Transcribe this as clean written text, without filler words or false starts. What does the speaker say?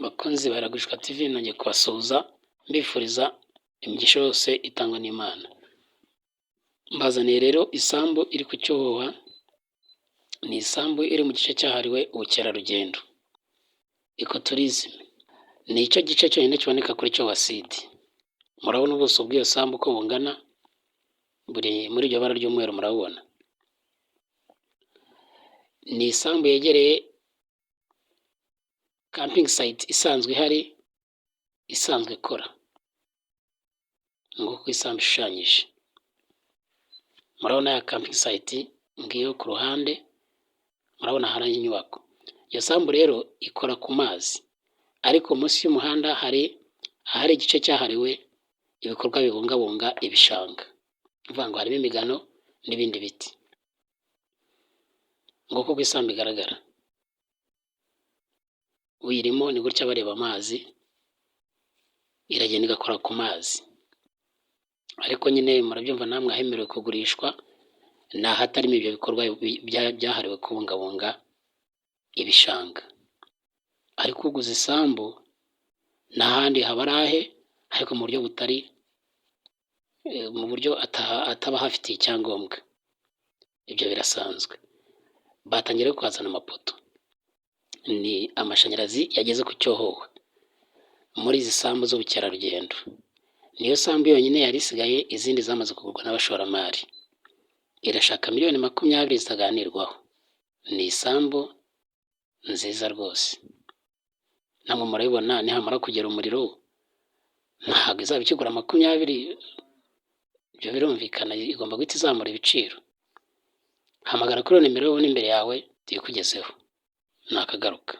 Bakunzi baragwishwa TV nongeye kubasuhuza mbifuriza imigisha yose itangwa n'Imana. Mbazaniye rero isambu iri ku Cyohoha, ni isambu iri mu gice cyahariwe ubukerarugendo, ecotourism. Ni icyo gice cyonyine kiboneka kuri Cyohoha Sud. Murabona ubuso bw'iyo sambu uko bungana, buri muri iryo bara ry'umweru murabona. Ni isambu yegereye camping site isanzwe ihari, isanzwe ikora nguko isambu ishushanyije. Murabona ya camping site ngiyo ku ruhande, murabona hari inyubako. Iyo sambu rero ikora ku mazi, ariko munsi y'umuhanda hari igice cyahariwe ibikorwa bibungabunga ibishanga, uvuga ngo harimo imigano n'ibindi biti. Nguko uko isambu igaragara. Uyirimo ni gutya bareba amazi, iragenda igakora ku mazi, ariko nyine murabyumva namwe ahemerewe kugurishwa ni ahatarimo ibyo bikorwa byahariwe kubungabunga ibishanga. Ariko uguze isambu n'ahandi haba ari ahe, ariko mu buryo butari mu buryo ataba hafitiye icyangombwa. Ibyo birasanzwe. Batangira kuhazana amapoto, ni amashanyarazi yageze ku Cyohoha muri izi sambu z'ubukerarugendo. Niyo sambu yonyine yari isigaye, izindi zamaze kugurwa n'abashoramari. Irashaka miliyoni 20 zitaganirwaho. Ni isambu nziza rwose, namwe murabibona. Nihamara kugera umuriro ntabwo izaba ikigura 20, ibyo birumvikana. Igomba guhita izamura ibiciro. Hamagara kuri nimero ubona imbere yawe tuyikugezeho. Nakagaruka.